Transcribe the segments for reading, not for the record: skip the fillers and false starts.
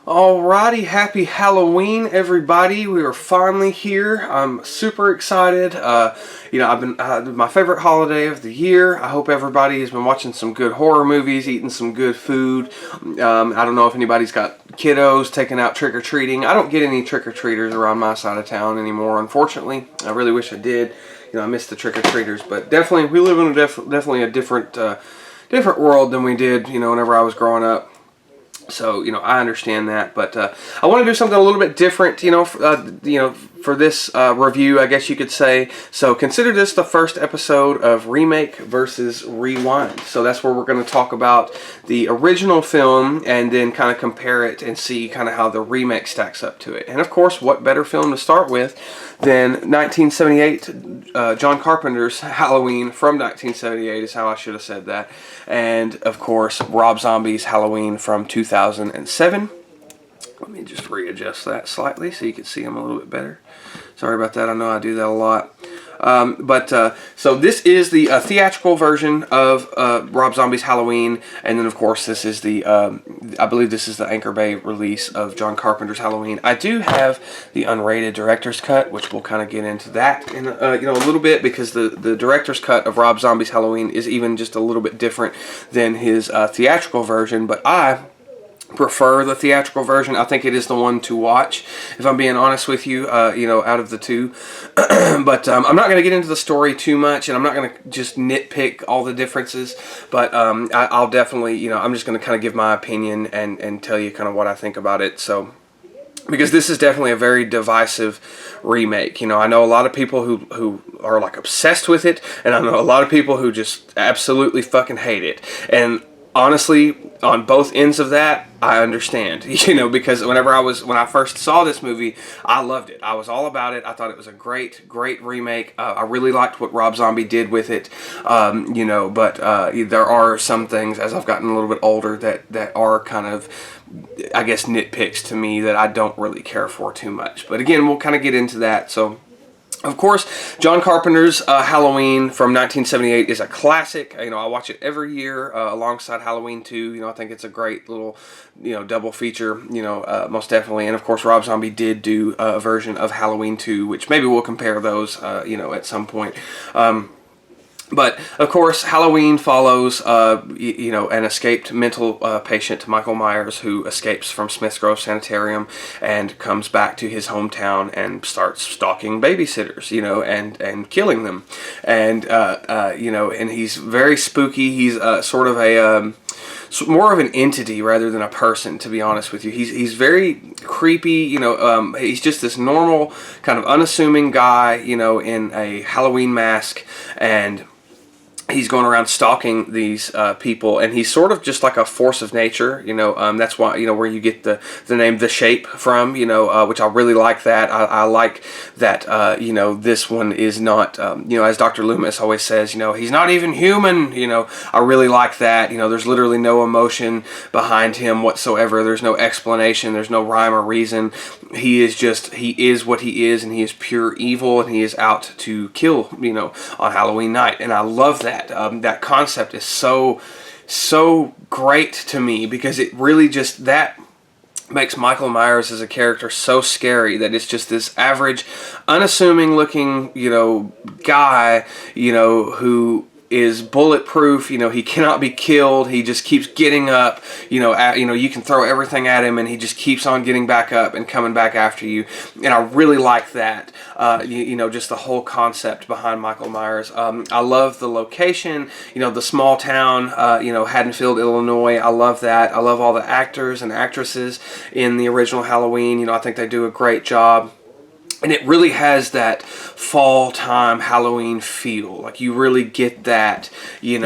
Alrighty, happy Halloween, everybody. We are finally here. I'm super excited. I've been my favorite holiday of the year. I hope everybody has been watching some good horror movies, eating some good food. I don't know if anybody's got kiddos taking out trick-or-treating. I don't get any trick-or-treaters around my side of town anymore, unfortunately. I really wish I did. I miss the trick-or-treaters, but definitely we live in definitely a different world than we did, whenever I was growing up. So, I understand that, but I want to do something a little bit different, for this review, I guess you could say. So consider this the first episode of Remake versus Rewind. So that's where we're going to talk about the original film and then kind of compare it and see kind of how the remake stacks up to it. And of course, what better film to start with than 1978, John Carpenter's Halloween from 1978 is how I should have said that. And of course, Rob Zombie's Halloween from 2007. Let me just readjust that slightly so you can see them a little bit better. Sorry about that. I know I do that a lot. So this is the theatrical version of Rob Zombie's Halloween, and then of course this is the I believe this is the Anchor Bay release of John Carpenter's Halloween. I do have the unrated director's cut, which we'll kind of get into that in a little bit, because the director's cut of Rob Zombie's Halloween is even just a little bit different than his theatrical version. But I prefer the theatrical version. I think it is the one to watch, if I'm being honest with you, out of the two. But I'm not going to get into the story too much, and I'm not going to just nitpick all the differences, but I'll definitely, I'm just going to kind of give my opinion and tell you kind of what I think about it. So, because this is definitely a very divisive remake. I know a lot of people who are like obsessed with it, and I know a lot of people who just absolutely fucking hate it. And honestly, on both ends of that, I understand, because when I first saw this movie, I loved it. I was all about it. I thought it was a great remake. I really liked what Rob Zombie did with it, but there are some things, as I've gotten a little bit older, that are kind of, I guess, nitpicks to me that I don't really care for too much. But again, we'll kind of get into that. So, of course, John Carpenter's Halloween from 1978 is a classic. I watch it every year alongside Halloween 2. I think it's a great little, double feature, most definitely. And of course, Rob Zombie did do a version of Halloween 2, which maybe we'll compare those, at some point. But, of course, Halloween follows, an escaped mental patient, Michael Myers, who escapes from Smith's Grove Sanitarium and comes back to his hometown and starts stalking babysitters, and killing them. And, and he's very spooky. He's sort of a more of an entity rather than a person, to be honest with you. He's very creepy, he's just this normal, kind of unassuming guy, in a Halloween mask, and he's going around stalking these people, and he's sort of just like a force of nature, that's why, where you get the name The Shape from, which I really like that. I like that, this one is not, as Dr. Loomis always says, he's not even human, I really like that. There's literally no emotion behind him whatsoever. There's no explanation. There's no rhyme or reason. He is what he is, and he is pure evil, and he is out to kill, on Halloween night, and I love that. That concept is so great to me, because it really just, that makes Michael Myers as a character so scary, that it's just this average, unassuming looking, guy, who is bulletproof. He cannot be killed. He just keeps getting up. You can throw everything at him, and he just keeps on getting back up and coming back after you. And I really like that. Just the whole concept behind Michael Myers. I love the location. The small town. Haddonfield, Illinois. I love that. I love all the actors and actresses in the original Halloween. I think they do a great job. And it really has that fall time Halloween feel. Like, you really get that, in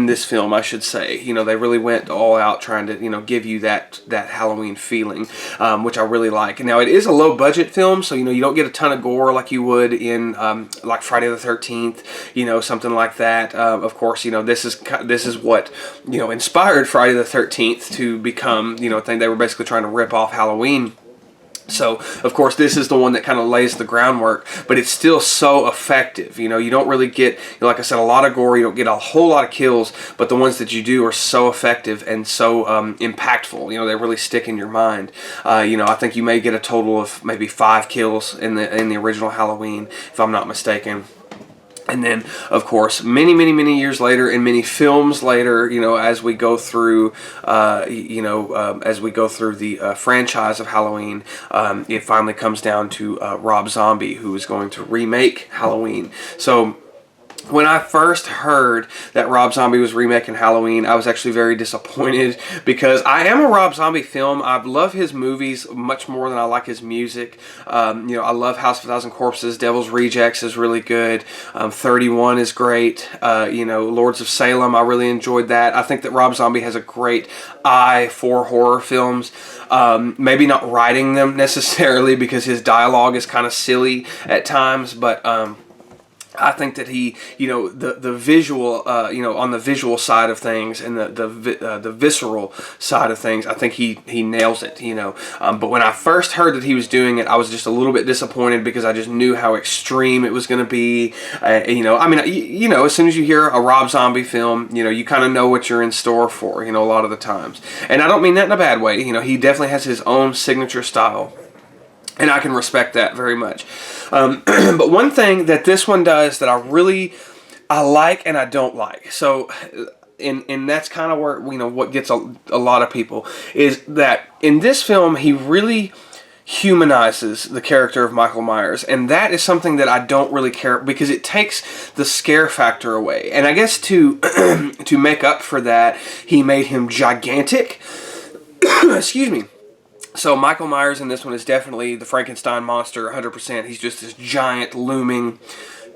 this film, I should say. They really went all out trying to, give you that Halloween feeling, which I really like. Now, it is a low budget film, so, you don't get a ton of gore like you would in, like Friday the 13th, something like that. Of course, this is what, inspired Friday the 13th to become, they were basically trying to rip off Halloween. So, of course, this is the one that kind of lays the groundwork, but it's still so effective. You know, you don't really get, like I said, a lot of gore. You don't get a whole lot of kills, but the ones that you do are so effective and so impactful. You know, they really stick in your mind. You know, I think you may get a total of maybe 5 kills in the original Halloween, if I'm not mistaken. And then, of course, many years later, and many films later, you know, as we go through, as we go through the franchise of Halloween, it finally comes down to Rob Zombie, who is going to remake Halloween. So, when I first heard that Rob Zombie was remaking Halloween, I was actually very disappointed because I am a Rob Zombie film. I love his movies much more than I like his music. You know, I love House of a Thousand Corpses. Devil's Rejects is really good. 31 is great. You know, Lords of Salem, I really enjoyed that. I think that Rob Zombie has a great eye for horror films. Maybe not writing them necessarily because his dialogue is kind of silly at times, but I think that he, you know, the visual, you know, on the visual side of things and the visceral side of things, I think he nails it, you know. But when I first heard that he was doing it, I was just a little bit disappointed because I just knew how extreme it was going to be. You know, I mean, you know, as soon as you hear a Rob Zombie film, you know, you kind of know what you're in store for, you know, a lot of the times. And I don't mean that in a bad way. You know, he definitely has his own signature style. And I can respect that very much. But one thing that this one does that I like and I don't like. So, and that's kind of where, you know, what gets a lot of people is that in this film, he really humanizes the character of Michael Myers. And that is something that I don't really care because it takes the scare factor away. And I guess to make up for that, he made him gigantic. Excuse me. So Michael Myers in this one is definitely the Frankenstein monster, 100%. He's just this giant looming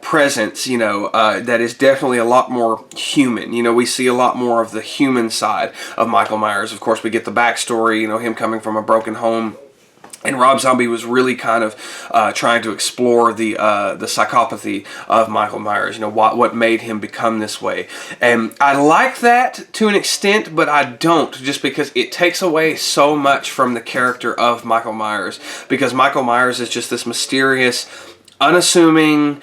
presence, you know, that is definitely a lot more human. You know, we see a lot more of the human side of Michael Myers. Of course, we get the backstory, you know, him coming from a broken home. And Rob Zombie was really kind of trying to explore the psychopathy of Michael Myers. You know, what made him become this way. And I like that to an extent, but I don't, just because it takes away so much from the character of Michael Myers. Because Michael Myers is just this mysterious, unassuming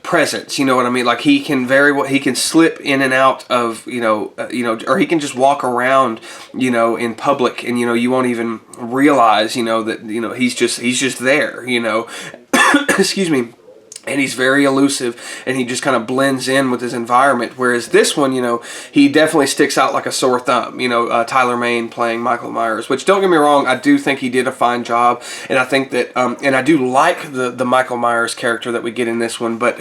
presence, you know what I mean? Like he can slip in and out of, you know, or he can just walk around, you know, in public, and you know you won't even realize, you know, that, you know, he's just there, you know. Excuse me. And he's very elusive, and he just kind of blends in with his environment. Whereas this one, you know, he definitely sticks out like a sore thumb. You know, Tyler Mane playing Michael Myers, which, don't get me wrong, I do think he did a fine job. And I think that, and I do like the Michael Myers character that we get in this one, but,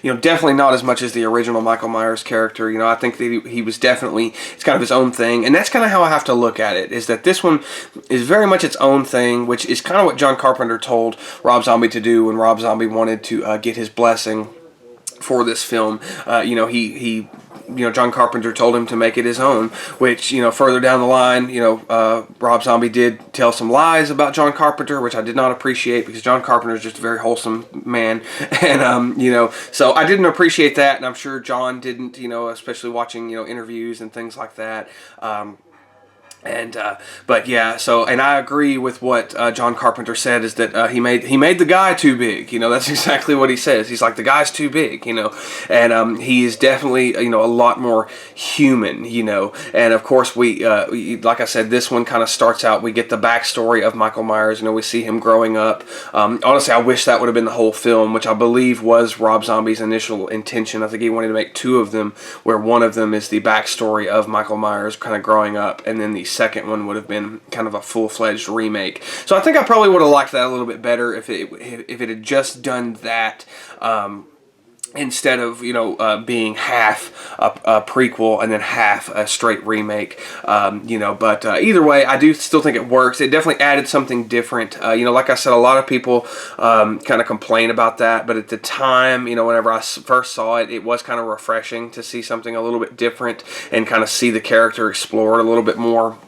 you know, definitely not as much as the original Michael Myers character. You know, I think that he was definitely, it's kind of his own thing. And that's kind of how I have to look at it, is that this one is very much its own thing, which is kind of what John Carpenter told Rob Zombie to do when Rob Zombie wanted to get his blessing for this film. You know, you know, John Carpenter told him to make it his own, which, you know, further down the line, you know, Rob Zombie did tell some lies about John Carpenter, which I did not appreciate, because John Carpenter is just a very wholesome man. And, you know, so I didn't appreciate that, and I'm sure John didn't, you know, especially watching, you know, interviews and things like that. But yeah, so, and I agree with what John Carpenter said, is that he made the guy too big. You know, that's exactly what he says. He's like, the guy's too big, you know, and he is definitely, you know, a lot more human, you know. And of course, we like I said, this one kind of starts out, we get the backstory of Michael Myers. You know, we see him growing up. Honestly, I wish that would have been the whole film, which I believe was Rob Zombie's initial intention. I think he wanted to make 2 of them, where one of them is the backstory of Michael Myers kind of growing up, and then the second one would have been kind of a full-fledged remake. So I think I probably would have liked that a little bit better if it had just done that, instead of, you know, being half a prequel and then half a straight remake. You know, but either way, I do still think it works. It definitely added something different. You know, like I said, a lot of people kind of complain about that, but at the time, you know, whenever I first saw it, it was kind of refreshing to see something a little bit different and kind of see the character explored a little bit more.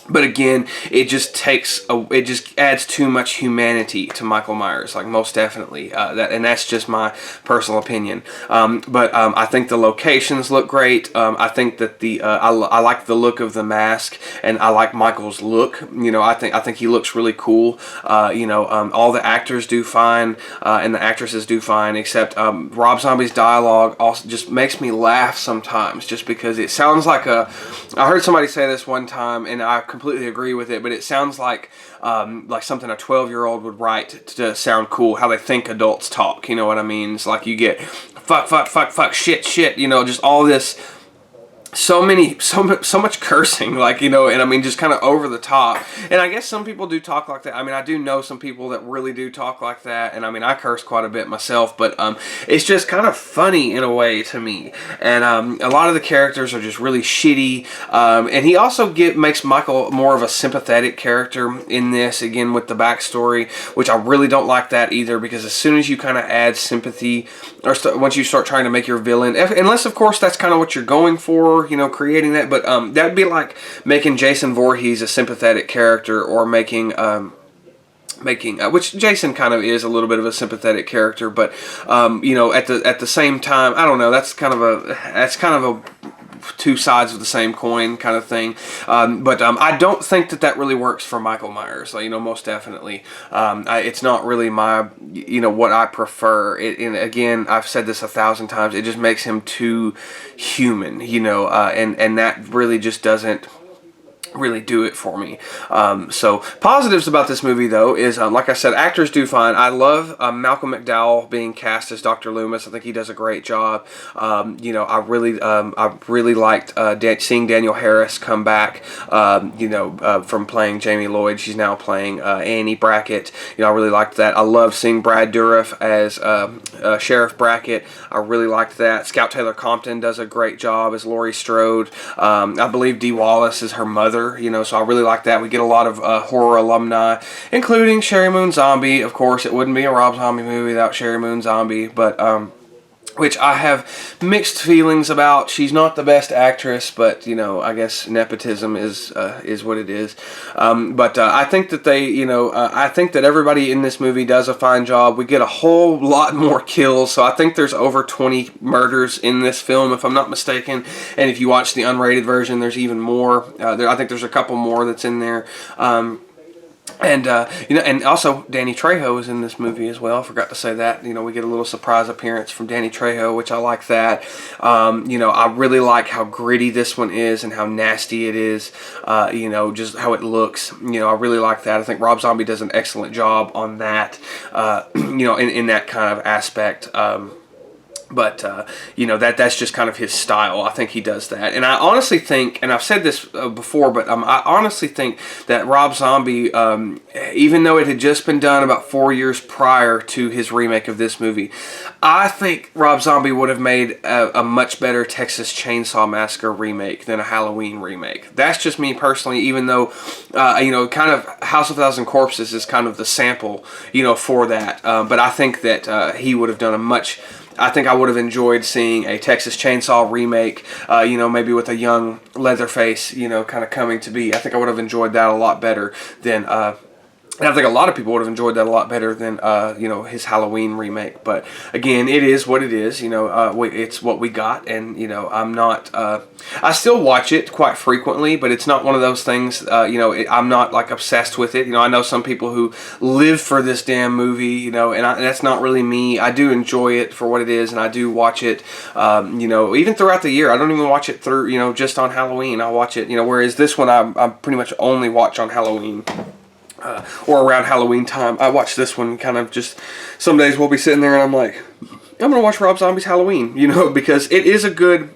But again, it just it just adds too much humanity to Michael Myers, like most definitely. And that's just my personal opinion. But I think the locations look great. I think that I like the look of the mask, and I like Michael's look. I think he looks really cool. All the actors do fine, and the actresses do fine, except Rob Zombie's dialogue also just makes me laugh sometimes, just because it sounds like I heard somebody say this one time, and I completely agree with it, but it sounds like something a 12-year-old would write to sound cool, how they think adults talk. You know what I mean? It's like you get fuck, shit, just all this. So much cursing, and I mean, just kind of over the top. And I guess some people do talk like that. I mean, I do know some people that really do talk like that, and I mean, I curse quite a bit myself, but it's just kind of funny in a way to me. And a lot of the characters are just really shitty. And he also makes Michael more of a sympathetic character in this, again, with the backstory, which I really don't like that either, because as soon as you kind of add sympathy, or once you start trying to make your villain, unless of course that's kind of what you're going for, creating that, but that'd be like making Jason Voorhees a sympathetic character, or making which Jason kind of is a little bit of a sympathetic character, but at the same time, I don't know, that's kind of a two sides of the same coin kind of thing. But I don't think that really works for Michael Myers. Most definitely. It's not really my, what I prefer. And again, I've said this 1,000 times. It just makes him too human, and that really just doesn't really do it for me. So positives about this movie, though, is like I said, actors do fine. I love Malcolm McDowell being cast as Dr. Loomis. I think he does a great job. I really liked seeing Danielle Harris come back. From playing Jamie Lloyd, she's now playing Annie Brackett. I really liked that. I love seeing Brad Dourif as Sheriff Brackett. I really liked that. Scout Taylor Compton does a great job as Laurie Strode. I believe Dee Wallace is her mother. So I really like that. We get a lot of horror alumni, including Sherry Moon Zombie. Of course, it wouldn't be a Rob Zombie movie without Sherry Moon Zombie, but which I have mixed feelings about. She's not the best actress, but I guess nepotism is what it is. But I think that I think that everybody in this movie does a fine job. We get a whole lot more kills, so I think there's over 20 murders in this film, if I'm not mistaken. And if you watch the unrated version, there's even more. I think there's a couple more that's in there. And also Danny Trejo is in this movie as well. I forgot to say that. We get a little surprise appearance from Danny Trejo, which I like that. I really like how gritty this one is and how nasty it is. Just how it looks. I really like that. I think Rob Zombie does an excellent job on that. In that kind of aspect. But that's just kind of his style. I think he does that, and I honestly think, and I've said this before, but I honestly think that Rob Zombie, even though it had just been done about 4 years prior to his remake of this movie, I think Rob Zombie would have made a much better Texas Chainsaw Massacre remake than a Halloween remake. That's just me personally, even though kind of House of a Thousand Corpses is kind of the sample, for that. But I think that he would have done I think I would have enjoyed seeing a Texas Chainsaw remake, maybe with a young Leatherface, kind of coming to be. I think I would have enjoyed that a lot better than, and I think a lot of people would have enjoyed that a lot better than, his Halloween remake. But again, it is what it is. It's what we got, and I'm not. I still watch it quite frequently, but it's not one of those things. I'm not like obsessed with it. I know some people who live for this damn movie. And that's not really me. I do enjoy it for what it is, and I do watch it. Even throughout the year. I don't even watch it through. Just on Halloween. I watch it. Whereas this one, I pretty much only watch on Halloween. Or around Halloween time. I watch this one kind of just, some days we'll be sitting there and I'm like, I'm going to watch Rob Zombie's Halloween, because it is a good,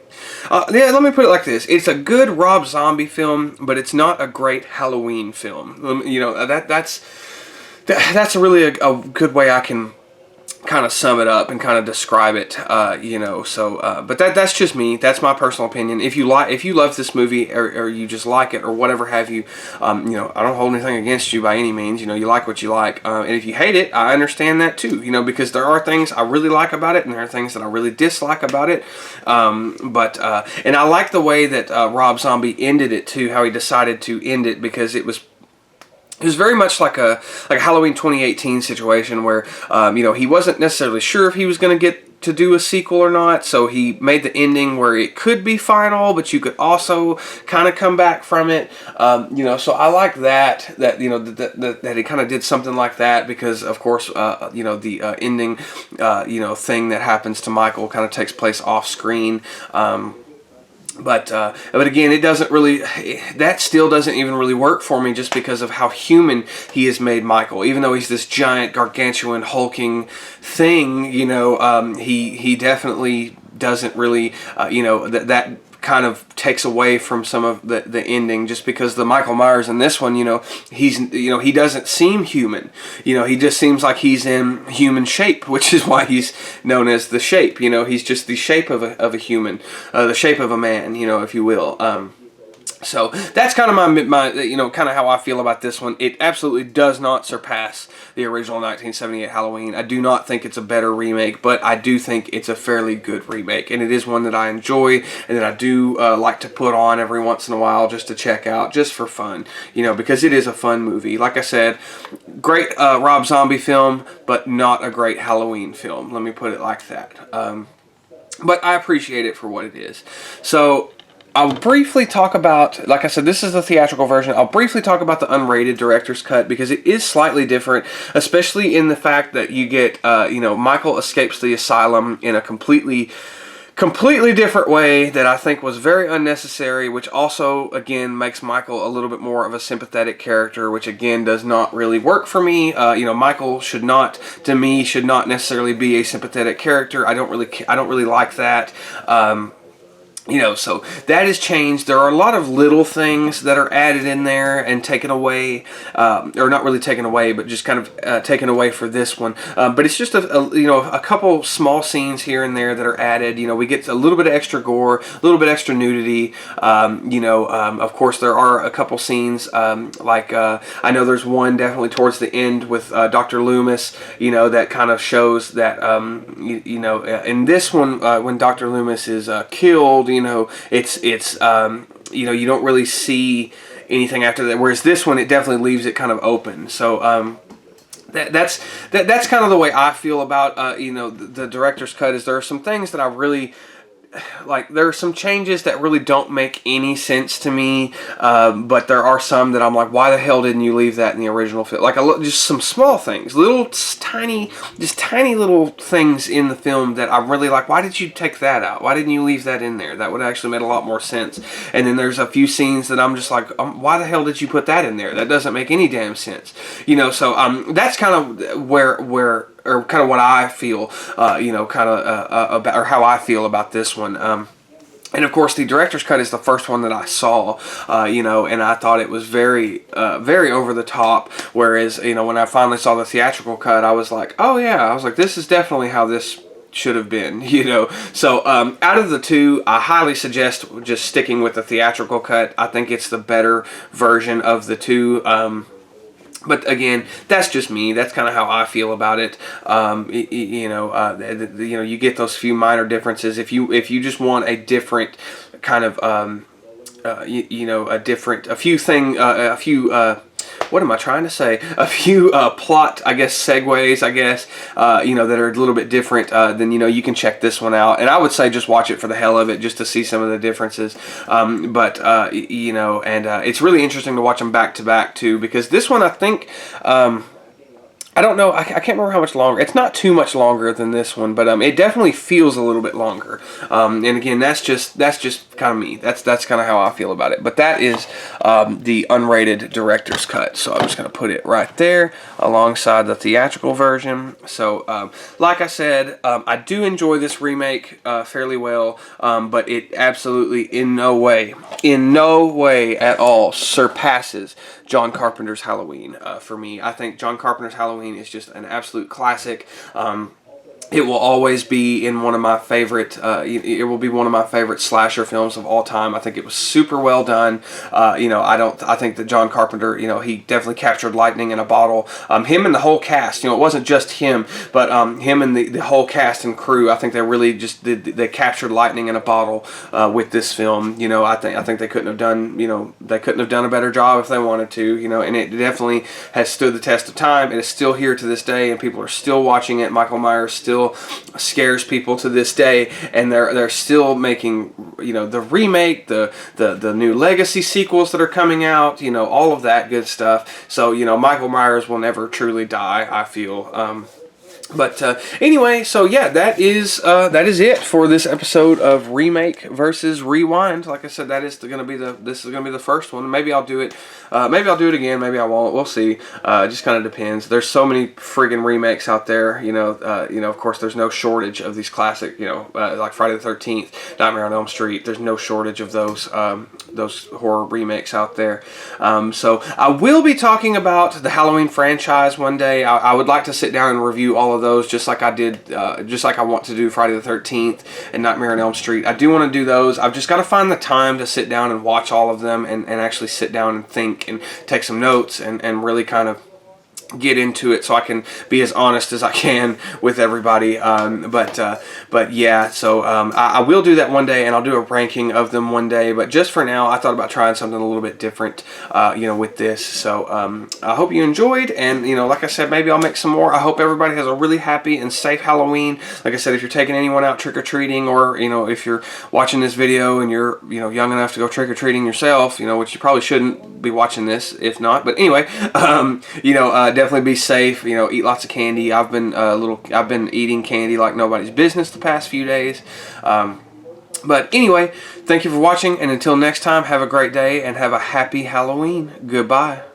let me put it like this. It's a good Rob Zombie film, but it's not a great Halloween film. That's really a good way I can kind of sum it up and kind of describe it, but that's just me. That's my personal opinion. If you love this movie, or you just like it, or whatever have you, I don't hold anything against you by any means. You like what you like, and if you hate it, I understand that too. Because there are things I really like about it, and there are things that I really dislike about it. And I like the way that Rob Zombie ended it too. How he decided to end it, because it was very much like a Halloween 2018 situation where, he wasn't necessarily sure if he was going to get to do a sequel or not, so he made the ending where it could be final, but you could also kind of come back from it. So I like that he kind of did something like that, because of course, the ending, thing that happens to Michael kind of takes place off screen. But again, it doesn't really, that still doesn't even really work for me, just because of how human he has made Michael. Even though he's this giant, gargantuan, hulking thing, he definitely doesn't really, that kind of takes away from some of the ending, just because the Michael Myers in this one, he doesn't seem human. He just seems like he's in human shape, which is why he's known as the Shape. He's just the shape of a human, the shape of a man, if you will. So that's kind of my kind of how I feel about this one. It absolutely does not surpass the original 1978 Halloween. I do not think it's a better remake, but I do think it's a fairly good remake, and it is one that I enjoy and that I do like to put on every once in a while just to check out, just for fun, because it is a fun movie. Like I said, great Rob Zombie film, but not a great Halloween film. Let me put it like that. But I appreciate it for what it is. So I'll briefly talk about, like I said, this is the theatrical version. I'll briefly talk about the unrated director's cut, because it is slightly different, especially in the fact that you get, Michael escapes the asylum in a completely different way that I think was very unnecessary, which also, again, makes Michael a little bit more of a sympathetic character, which, again, does not really work for me. Michael should not necessarily be a sympathetic character. I don't really like that. So that has changed. There are a lot of little things that are added in there and taken away, or not really taken away, but just kind of taken away for this one. But it's just a couple small scenes here and there that are added. We get a little bit of extra gore, a little bit extra nudity. Of course, there are a couple scenes I know there's one definitely towards the end with Dr. Loomis. That kind of shows that in this one when Dr. Loomis is killed. It's you don't really see anything after that. Whereas this one, it definitely leaves it kind of open. So that's kind of the way I feel about the director's cut. Is there are some things that I really there are some changes that really don't make any sense to me, but there are some that I'm like, why the hell didn't you leave that in the original film? Just some small things, tiny little things in the film that I'm really like, why did you take that out? Why didn't you leave that in there? That would actually made a lot more sense. And then there's a few scenes that I'm just like, why the hell did you put that in there? That doesn't make any damn sense. So that's kind of where or kind of what I feel, about, or how I feel about this one. And of course, the director's cut is the first one that I saw, and I thought it was very, very over the top. Whereas, when I finally saw the theatrical cut, I was like, oh yeah, I was like, this is definitely how this should have been, So out of the two, I highly suggest just sticking with the theatrical cut. I think it's the better version of the two. But again, that's just me. That's kind of how I feel about it. You get those few minor differences. If you just want a different kind of, what am I trying to say? A few plot, I guess, segues, that are a little bit different, then, you can check this one out. And I would say just watch it for the hell of it, just to see some of the differences. It's really interesting to watch them back to back, too, because this one, I think, I don't know, I can't remember how much longer. It's not too much longer than this one, but it definitely feels a little bit longer. And again, that's just kind of me. That's kind of how I feel about it. But that is the unrated director's cut. So I'm just going to put it right there alongside the theatrical version. So like I said, I do enjoy this remake fairly well, but it absolutely in no way at all surpasses John Carpenter's Halloween for me. I think John Carpenter's Halloween is just an absolute classic. it will always be in one of my favorite. It will be one of my favorite slasher films of all time. I think it was super well done. I think that John Carpenter, he definitely captured lightning in a bottle. Him and the whole cast. It wasn't just him, but him and the whole cast and crew. I think they really just they captured lightning in a bottle with this film. I think they couldn't have done. They couldn't have done a better job if they wanted to. And it definitely has stood the test of time. It is still here to this day, and people are still watching it. Michael Myers still scares people to this day, and they're still making the remake, the new Legacy sequels that are coming out, all of that good stuff. So Michael Myers will never truly die, I feel. But anyway, so yeah, that is it for this episode of Remake versus Rewind. Like I said, this is gonna be the first one. Maybe I'll do it. Maybe I'll do it again. Maybe I won't. We'll see. It just kind of depends. There's so many friggin' remakes out there. Of course, there's no shortage of these classic. Like Friday the 13th, Nightmare on Elm Street. There's no shortage of those horror remakes out there. So I will be talking about the Halloween franchise one day. I would like to sit down and review all of those, just like I did, just like I want to do Friday the 13th and Nightmare on Elm Street. I do want to do those. I've just got to find the time to sit down and watch all of them and actually sit down and think and take some notes and really kind of get into it so I can be as honest as I can with everybody. But yeah, so I will do that one day, and I'll do a ranking of them one day. But just for now, I thought about trying something a little bit different, with this. So I hope you enjoyed, and like I said, maybe I'll make some more. I hope everybody has a really happy and safe Halloween. Like I said, if you're taking anyone out trick-or-treating, or if you're watching this video and you're young enough to go trick-or-treating yourself, which you probably shouldn't be watching this if not. But anyway, definitely be safe. Eat lots of candy. I've been eating candy like nobody's business the past few days. But anyway, thank you for watching, and until next time, have a great day and have a happy Halloween. Goodbye.